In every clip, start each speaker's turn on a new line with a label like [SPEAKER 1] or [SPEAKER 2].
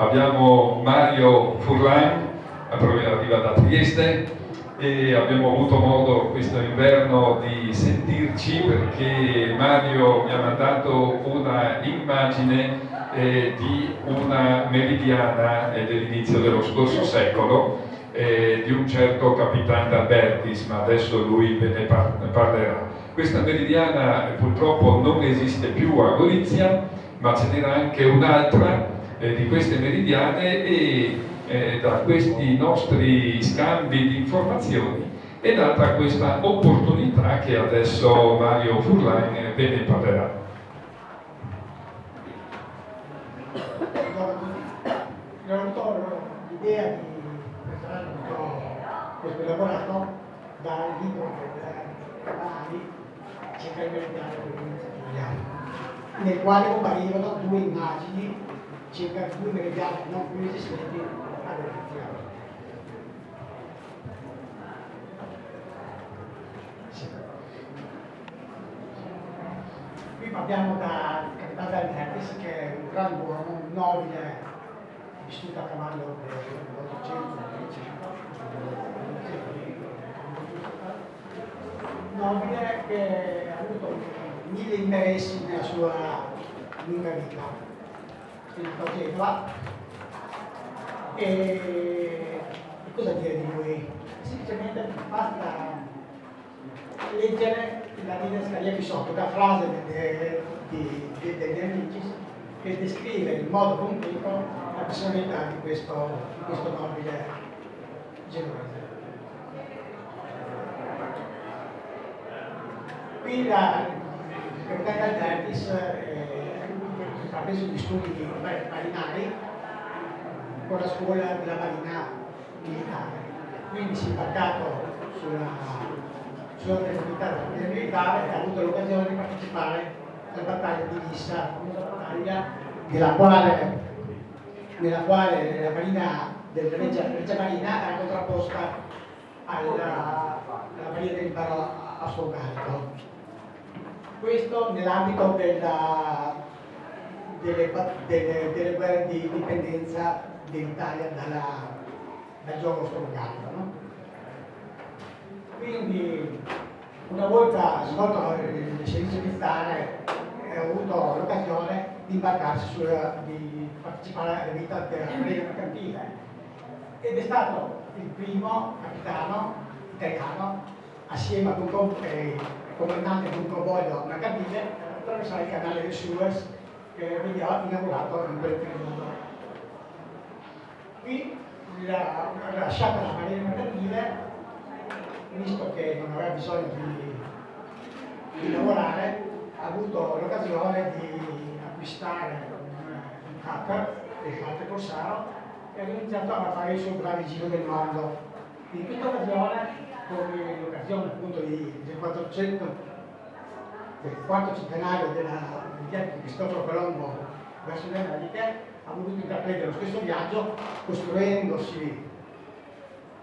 [SPEAKER 1] Abbiamo Mario Furlan, arriva da Trieste, e abbiamo avuto modo questo inverno di sentirci perché Mario mi ha mandato una immagine di una meridiana dell'inizio dello scorso secolo, di un certo Capitan d'Albertis, ma adesso lui ve ne parlerà. Questa meridiana purtroppo non esiste più a Gorizia, ma ce n'era anche un'altra di queste meridiane, e da questi nostri scambi di informazioni è data questa opportunità che adesso Mario Furlan ve ne parlerà.
[SPEAKER 2] Ho avuto l'idea di preparare questo elaborato dal libro che Ari cerca di meditare per l'iniziativa, nel quale comparivano due immagini circa due meridiani non più esistenti a Gorizia. Qui parliamo da Capitan d'Albertis, che è un gran uomo, un nobile, vissuto a cavallo dell'Ottocento, un nobile che ha avuto mille interessi nella sua lunga vita. A Genova. E cosa dire di lui? Semplicemente basta leggere la didascalia qui sotto, la frase degli amici che descrive in modo concreto la personalità di questo nobile genovese. Qui il Capitan d'Albertis ha preso gli studi marinari con la scuola della marina militare, quindi si è imbarcato sulla unità della marina militare e ha avuto l'occasione di partecipare alla battaglia di Lissa, una battaglia nella quale la marina della Regia Marina era contrapposta alla marina dell'impero austro-ungarico. Questo nell'ambito delle guerre di indipendenza dell'Italia dal gioco austro-ungarico, no? Quindi una volta svolto il servizio militare ho avuto l'occasione di imbarcarsi di partecipare alla vita della marina mercantile ed è stato il primo capitano italiano assieme ad un comandante di un convoglio mercantile a attraversare il canale del Suez che veniva inaugurato in quel periodo. Qui lasciata la marina mercantile, visto che non aveva bisogno di lavorare, ha avuto l'occasione di acquistare un cutter, il cutter Corsaro, e ha iniziato a fare il suo breve giro del mondo. In questa occasione, come l'occasione appunto del 400, del quarto centenario del viaggio di Cristoforo Colombo verso le Americhe, ha voluto intraprendere lo stesso viaggio costruendosi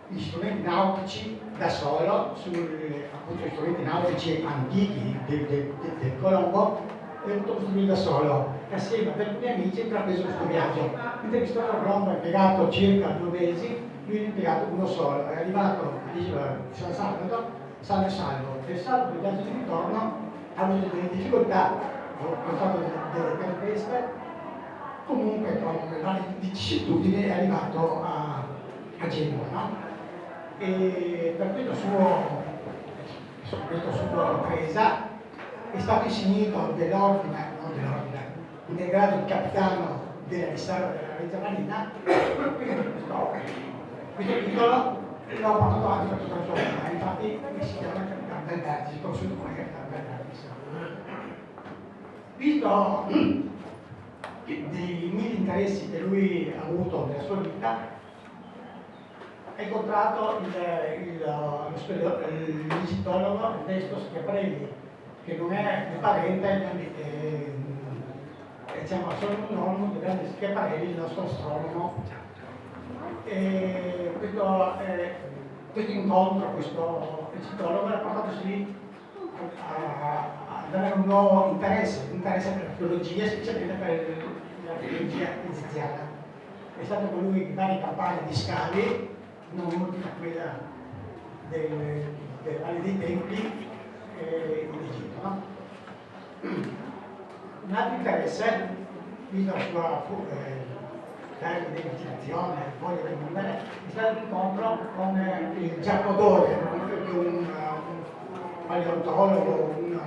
[SPEAKER 2] gli strumenti nautici da solo, appunto gli strumenti nautici antichi del Colombo, e ha voluto costruire da solo. Assieme ad alcuni amici ha intrapreso questo viaggio. Mentre Cristoforo Colombo ha impiegato circa 2 mesi, lui ha impiegato uno solo. È arrivato all'isola di San Salvador, sano e salvo. E salvo il viaggio di ritorno ha avuto delle difficoltà, ha fatto delle tempeste, comunque con varie vicissitudini è arrivato a Genova, no? E per questa sua presa è stato insignito dell'ordine, nel grado di capitano della riserva della Regia Marina, quindi questo titolo l'ho portato avanti per tutta la sua vita, infatti si chiama Capitano d'Albertis, conosciuto come Capitano d'Albertis. Visto dei mille interessi che lui ha avuto nella sua vita, ha incontrato l'egitologo Ernesto Schiaparelli, che non è un parente, diciamo solo un nonno di grande Schiaparelli, il nostro astronomo. E questo incontro, questo egitologo, ha portato sì ad avere un nuovo interesse per l'archeologia, specialmente per l'archeologia egiziana. è stato colui che varie campagne di scavi, non ultima quella del Valle dei Templi in Egitto. No? Un altro interesse, visto la sua termine di immaginazione, voglia di vivere, è stato l'incontro con il Giappodore, un paleontologo, un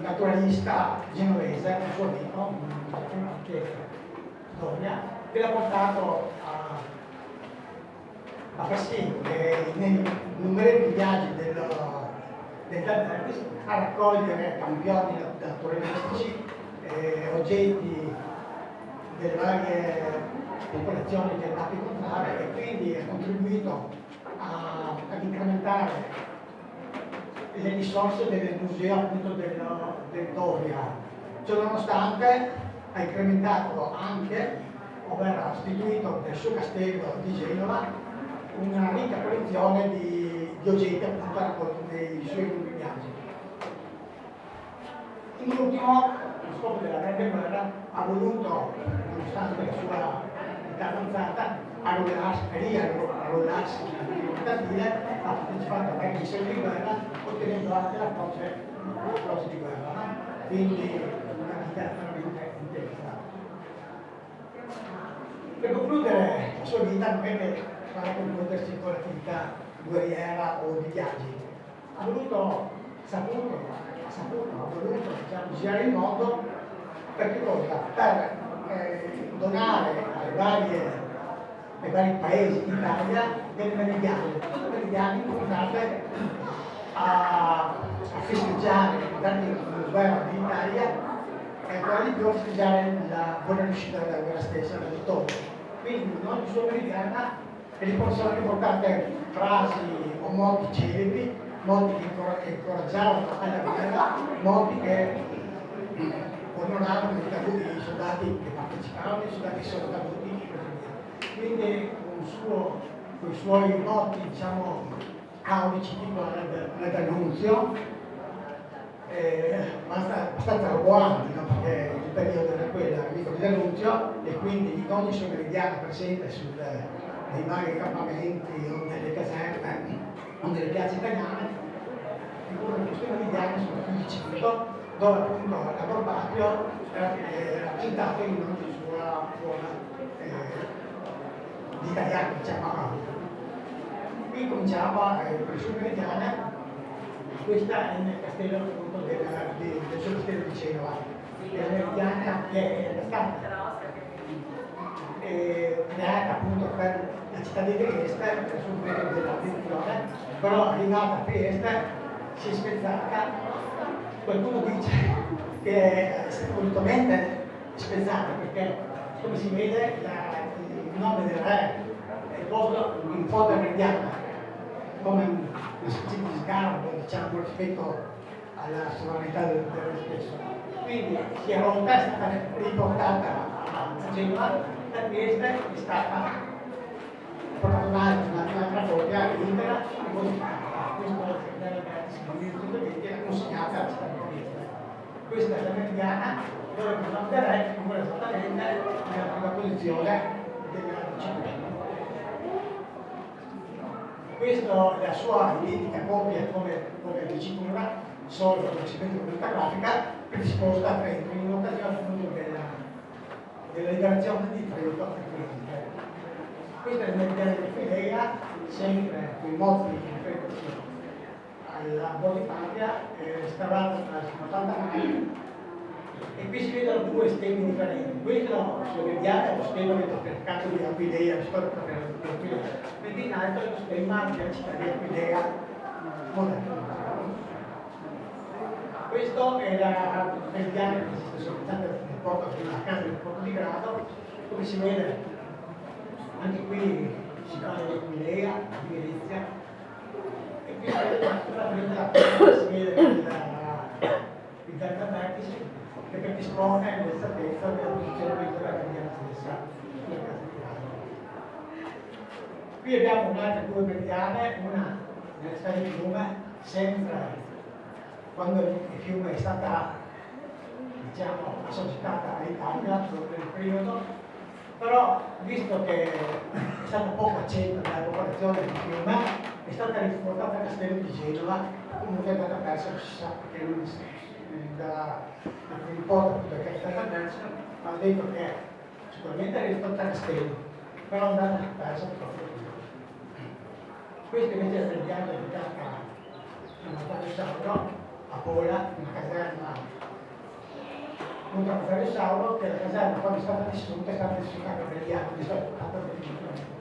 [SPEAKER 2] naturalista genovese, un suo amico, Doria, che l'ha portato a far sì che nei numerosi viaggi del Albertis a raccogliere campioni naturalistici, oggetti delle varie popolazioni che è andato a incontrare e quindi ha contribuito ad incrementare le risorse del museo appunto del Doria. Ciononostante ha incrementato anche, ovvero ha istituito nel suo castello di Genova una ricca collezione di oggetti appunto raccolti nei suoi lunghi viaggi. In ultimo, lo scopo della Grande Guerra ha voluto, nonostante la sua età avanzata, arruolarsi nell'importatile, ha partecipato a varie missioni di guerra, ottenendo anche la croce di guerra, no? Quindi una vita veramente intensa. Per concludere la sua vita non è che farà concludersi con l'attività guerriera o di viaggi. Ha voluto diciamo, girare il mondo per che cosa? Per donare ai vari paesi d'Italia delle meridiane puntate a festeggiare l'anno di guerra d'Italia e ancora di più a festeggiare la buona riuscita della guerra stessa, la vittoria. Quindi in ogni sua meridiana sono riportate frasi o moti celebri, moti che incoraggiavano alla guerra, moti che onoravano i soldati che partecipavano, i soldati che sono caduti e così via. Quindi con i suoi moti, diciamo, aulici tipo l'annunzio, abbastanza roboanti, no? Perché il periodo era quello, amico dell'annunzio, e quindi in ogni sua meridiana presente nei vari accampamenti o nelle caserme o nelle piazze italiane, figurano queste meridiane sono 15 dove appunto l'amor patrio era rappresentato in ogni sua forma di italiano, diciamo. Qui cominciamo con le sue meridiane. Questa è nel castello appunto del suo castello di Genova, la meridiana che è stata creata appunto per la città di Trieste, per il suo periodo dell'attenzione, però arrivata a Trieste si è spezzata. Qualcuno dice che è volutamente spezzata perché, come si vede, il nome del re è posto in fondo alla meridiana, come una specie di sgarbo, diciamo, rispetto alla sovranità del re stesso. Quindi si è rotta, è stata riportata a Genova, da Trieste è stata portata un'altra copia intera e modificata. Questo è consegnata alla città di Trieste. Questa è la meridiana dove il nome del re figura esattamente nella prima posizione della disciplina. Questa è la sua identica copia come dicitura, solo con la grafica, predisposta a Trento in un'occasione appunto della liberazione di Trento e Firenze. Questa è la meridiana di Filea, sempre con i moti riferiti alla Bonifazia, scavata tra il 89, e qui si vedono due stemmi differenti. Questo sulla meridiana è lo stemma del patriarcato di Aquileia, la storia del patriarcato di Aquileia, mentre in alto è lo stemma della città di Aquileia moderna. Questo è la meridiana che esiste soltanto nella casa del Porto di Grado, come si vede anche qui si parla di Aquileia, di Venezia, e qui si vede il delta vertice che predispone l'esattezza della posizione della meridiana stessa. Qui abbiamo un'altra due meridiane, una nella città di Fiume, sempre quando il fiume è stata, diciamo, assoggettata all'Italia, proprio nel periodo, Però, visto che è stata poco accetta dalla popolazione di prima, è stata riportata a Castello di Genova, comunque è andata persa, non si sa perché non da riporta perché è stata persa, ma ha detto che sicuramente è riportata a Castello, però è andata persa proprio qui. Questo invece è il viaggio di Carta a Montaggio Sauro, a Pola, una caserma Montaggio Sauro, che la caserma quando è stata distrutta è stata distrutta per gli anni, è stata fatta definitivamente.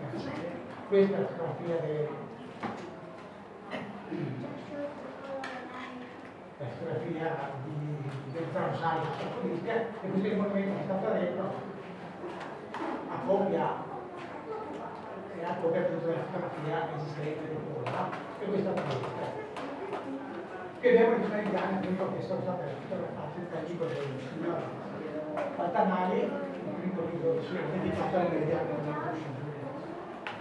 [SPEAKER 2] Questa è la fotografia del Transalto Saccolisca, e questo è il monumento che è stato detto a copia appunto della fotografia esistente di Pola, e questa è la che abbiamo in italiano, appunto, che sono state fotografate dal libro del signor Pantanali, il primo libro dedicato al meridiano della conoscenza.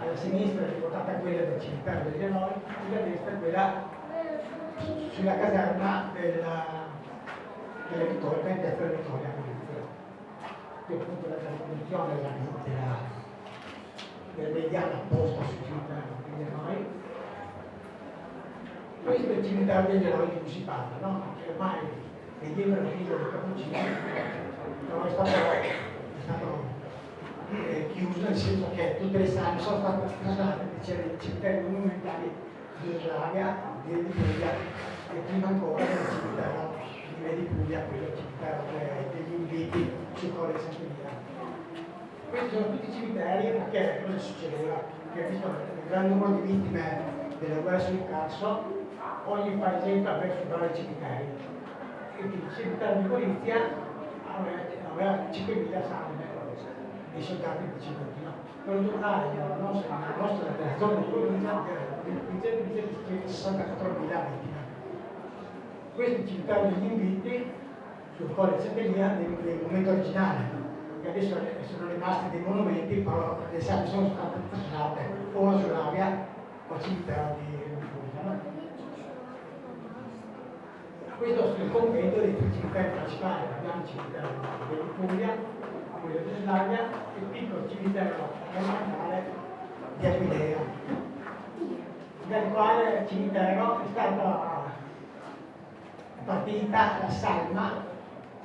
[SPEAKER 2] Alla sinistra è riportata quella del cimitero degli Eroi, sulla destra è quella sulla caserma delle Vittorie, del Piazza della Vittoria, che appunto la trasposizione del meridiano apposta sul cimitero degli Eroi. Questo è il cimitero degli Eroi di cui si parla, no? Che ormai è dietro la figlia del Cappuccino, però è stato chiuso, nel senso che tutte le sale sono state trasferite nei cimiteri monumentali di Jugoslavia, di Puglia, e prima ancora nel cimitero di Puglia, quello cimitero degli Inviti sul Colle Sant'Elia. Questi sono tutti cimiteri perché cosa succedeva? Che visto il gran numero di vittime della guerra sul Carso, ogni paese aveva i vari cimiteri. Il cimitero di Gorizia aveva 5.000 salme dei soldati di Cipollino. Per giocare nella nostra zona di Gorizia di 64.000 vittime. Questi cimiteri degli Inviti sul Colle Sant'Elia del momento originale, che adesso sono rimasti dei monumenti, però le salme sono state trasferite o a Giuravia o al cimitero di Puglia. Questo è il convento dei tre cimiteri principali. Abbiamo il cimitero di Puglia, quello di Slavia, e il piccolo cimitero monumentale di Aquileia, dal quale cimitero è stata partita la salma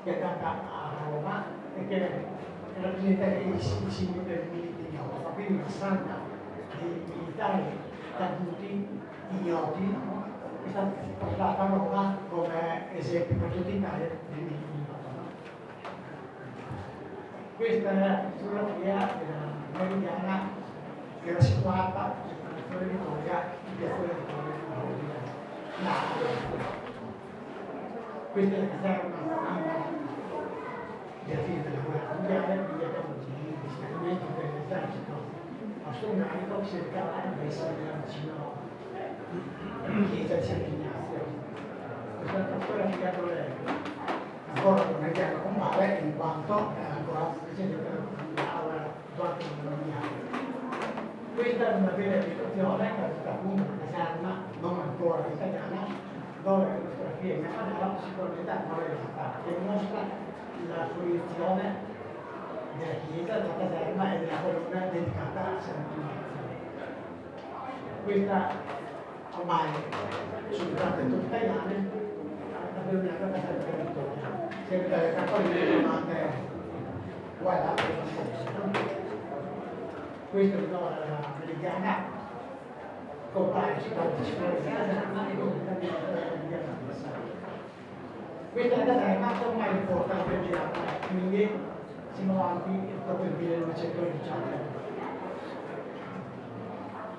[SPEAKER 2] che è andata a Roma e che rappresenta i simboli del milite ignoto, quindi una salma di militari caduti, ignoti, è stata portata a Roma come esempio per tutta Italia del milite ignoto. Questa è la fotografia della meridiana che era situata sulla Piazza Vittoria, in Piazza Vittoria di Napoli. Questa è la caserma della fine della guerra mondiale, quindi abbiamo il distaccamento dell'esercito austro-ungarico che si è ritrovato a essere vicino alla chiesa di Sant'Ignazio. Questa è una fotografia dove ancora non è chiaro comare, in quanto è ancora presente durante il mondiale. Questa è una vera illustrazione che è stata appunto una caserma non ancora italiana, dove la fotografia in capanello sicuramente ancora esistata, che mostra la proiezione della chiesa, della caserma e della colonna dedicata a Sant'Ignazio. Questa ormai sono tante tutte italiane, la denominata caserma della Vittoria, sempre dalle cartoline chiamate guardate la stessa. Questa è la meridiana compare su quanto ci vuole la caserma e questa è la caserma che ormai riporta la più girata, quindi siamo avanti proprio nel 1919.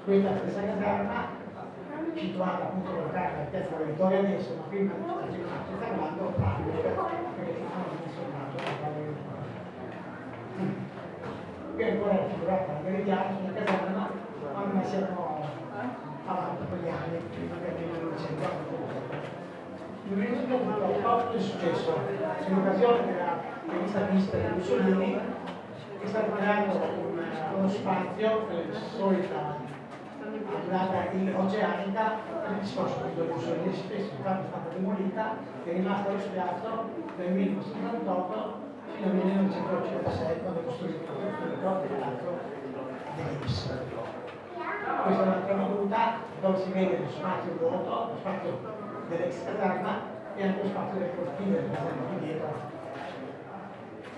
[SPEAKER 2] Questa stessa caserma, situata appunto lontana dalla Piazza della Vittoria adesso, ma prima si sta parlando proprio perché si fanno messo in mano. Qui ancora è figurata la meridiana sulla caserma, ma siamo avanti con gli anni, prima del 1900. Nel 1998 cosa è successo? In occasione della rivista Vista di Mussolini è stato creato uno spazio per la solita durata oceanica per il discorso di Mussolini stesso, infatti è stata demolita, è rimasta allo spiazzo nel 1978 fino al 1956 quando è costruito l'altro dell'Ips. Questa è un'altra veduta dove si vede lo spazio vuoto, lo spazio dell'ex caserma e anche lo spazio delle cortine del caserma qui dietro.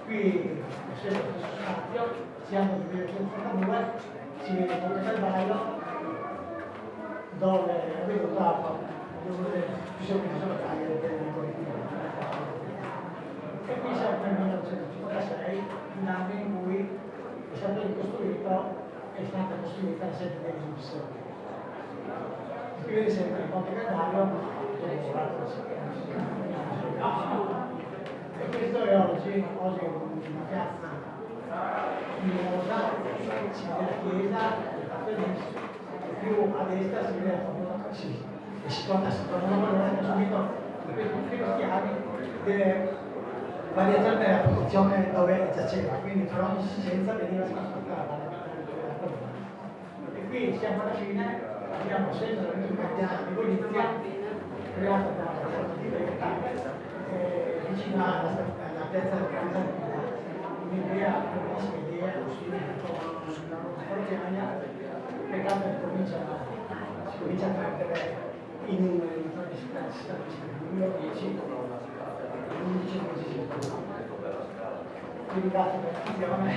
[SPEAKER 2] Qui è sempre lo stesso spazio, siamo nel 1982, si vede il Ponte Calvario dove è venuta dove ci sono le locali delle cortine. E qui siamo nel 1956, l'anno in cui è stato ricostruito, è stata costruita la sede dell'Ips. Qui vedi sempre il Ponte Calvario, e questo è oggi una piazza luminosa, si vede la chiesa, il fatto lì, e più a destra si vede la famosa e si tornano subito in questi ultimi schiavi delle variazioni della posizione dove giaceva, quindi per ogni esigenza veniva trasportata la colonna. E qui siamo alla fine, abbiamo sempre la prima piazza di Gorizia, creata da Forza vicino alla piazza del Canzanilla, un'idea, una bellissima idea, costruita una portiania, peccato che si comincia a perdere in un numero 10, l'11 secolo. Vi ringrazio per l'attenzione.